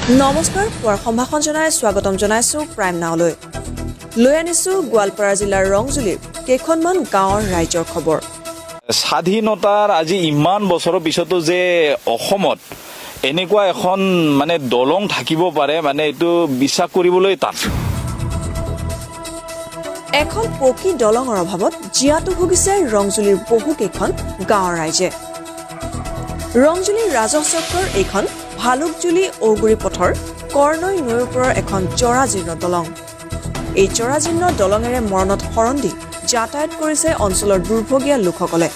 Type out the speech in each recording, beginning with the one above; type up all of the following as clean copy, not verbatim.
নমস্কাৰ পুৱাৰ সম্ভাষণ জনাই স্বাগতম জনাইছো প্ৰাইম নাওলৈ লৈ আনিছো গোৱালপাৰা জিলাৰ ৰংজুলিৰ কেইখনমান গাঁৱৰ ৰাইজৰ খবৰ স্বাধীনতাৰ আজি ইমান বছৰৰ পিছতো যে অসমত এনেকুৱা এখন মানে দলং থাকিব পাৰে মানে এইটো বিশ্বাস কৰিবলৈ টান এখন পকী দলঙৰ অভাৱত জিয়াটো ভুগিছে ৰংজুলিৰ বহু কেইখন গাঁৱৰ ৰাইজে ৰংজুলিৰ ৰাজহ চক্ৰৰ এইখন ভালুকজুলি ঔগুৰি পথৰ কৰ্ণৈ নৈৰ ওপৰৰ এখন জৰাজীৰ্ণ দলং এই জৰাজীৰ্ণ দলঙেৰে মৰণত শৰণ দি যাতায়াত কৰিছে অঞ্চলৰ দুৰ্ভগীয়া লোকসকলে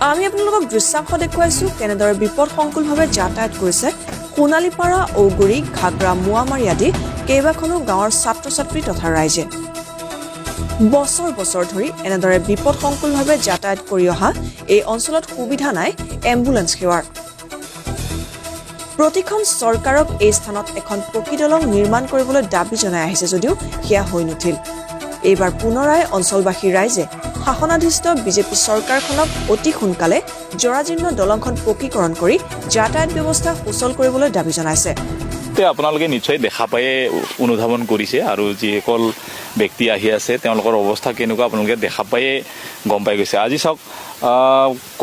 আমি আপোনালোকক দৃশ্যাংশ দেখুৱাইছো কেনেদৰে বিপদসংকুলভাৱে যাতায়াত কৰিছে সোণালীপাৰা ঔগুৰি ঘাগৰা মোৱামাৰী আদি কেইবাখনো গাঁৱৰ ছাত্ৰ ছাত্ৰী তথা ৰাইজে বছৰ বছৰ ধৰি এনেদৰে বিপদসংকুলভাৱে যাতায়াত কৰি অহা এই অঞ্চলত সুবিধা নাই এম্বুলেন্স সেৱাৰ প্ৰতিখন চৰকাৰক এই স্থানত এখন পকী দলং নিৰ্মাণ কৰিবলৈ দাবী জনাই আহিছে যদিও সেয়া হৈ নুঠিল এইবাৰ পুনৰাই অঞ্চলবাসী ৰাইজে শাসনাধিষ্ঠ বিজেপি চৰকাৰখনক অতি সোনকালে জৰাজীৰ্ণ দলংখন পকীকৰণ কৰি যাতায়াত ব্যৱস্থা সুচল কৰিবলৈ দাবী জনাইছে আপোনালোকে নিশ্চয় দেখা পায়ে অনুধাৱন কৰিছে আৰু যিসকল ব্যক্তি আহি আছে তেওঁলোকৰ অৱস্থা কেনেকুৱা আপোনালোকে দেখা পায়ে গম পাই গৈছে আজি চাওক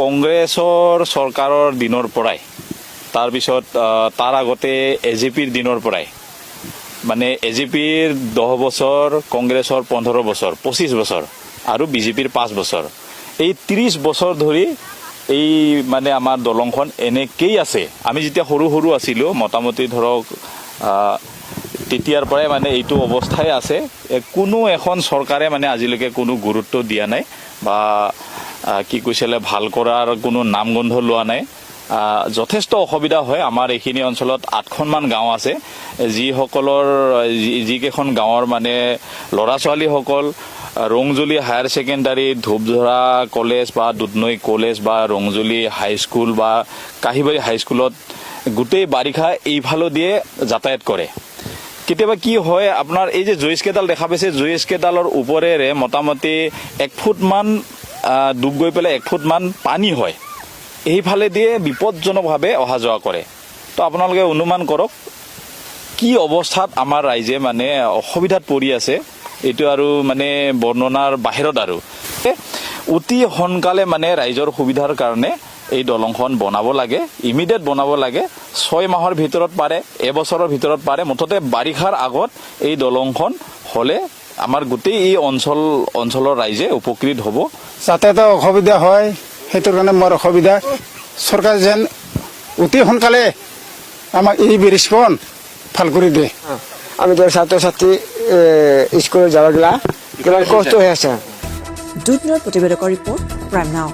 কংগ্ৰেছৰ চৰকাৰৰ দিনৰ পৰাই তাৰপিছত তাৰ আগতে এজেপিৰ দিনৰ পৰাই মানে এজেপিৰ 10 বছৰ কংগ্ৰেছৰ 15 বছৰ 25 বছৰ আৰু বিজেপিৰ 5 বছৰ এই 30 বছৰ ধৰি এই মানে আমাৰ দলংখন এনেকেই আছে আমি যেতিয়া সৰু সৰু আছিলোঁ মোটামুটি ধৰক তেতিয়াৰ পৰাই মানে এইটো অৱস্থাই আছে কোনো এখন চৰকাৰে মানে আজিলৈকে কোনো গুৰুত্ব দিয়া নাই বা কি কৈছিলে ভাল কৰাৰ কোনো নামগন্ধ লোৱা নাই যথেষ্ট অসুবিধা হয় আমাৰ এইখিনি অঞ্চলত 8খনমান গাঁও আছে যিকেইখন গাঁৱৰ মানে ল'ৰা ছোৱালীসকল Rangjuli higher secondary Dhupdhara college বা দুধনৈ কলেজ বা ৰংজুলি হাইস্কুল বা কাহিবাৰী হাইস্কুলত গোটেই বাৰিষা এইফালে দিয়ে যাতায়াত কৰে কেতিয়াবা কি হয় আপোনাৰ এই যে জয়স্কেডাল দেখা পাইছে জয়স্কেডালৰ ওপৰেৰে মোটামুটি 1 ফুটমান ডুব গৈ পেলাই 1 ফুটমান পানী হয় এইফালে দিয়ে বিপদজনকভাৱে অহা যোৱা কৰে তো আপোনালোকে অনুমান কৰক কি অৱস্থাত আমাৰ ৰাইজে মানে অসুবিধাত পৰি আছে এইটো আৰু মানে বৰ্ণনাৰ বাহিৰত আৰু অতি সোনকালে মানে ৰাইজৰ সুবিধাৰ কাৰণে এই দলংখন বনাব লাগে ইমিডিয়েট বনাব লাগে 6 মাহৰ ভিতৰত পাৰে এবছৰৰ ভিতৰত পাৰে মুঠতে বাৰিষাৰ আগত এই দলংখন হলে আমাৰ গোটেই এই অঞ্চলৰ ৰাইজে উপকৃত হ'ব যাতায়াত অসুবিধা হয় সেইটোৰ কাৰণে মোৰ অসুবিধা চৰকাৰে যেন অতি সোনকালে আমাক এই ব্ৰিজখন ভাল কৰি দিয়ে আমি তো ছাত্ৰ ছাত্ৰী স্কুলে যাওয়া গেলা কষ্ট হয়ে আছে দুধনৈৰ প্ৰতিবেদকৰ ৰিপৰ্ট প্ৰাইম নাও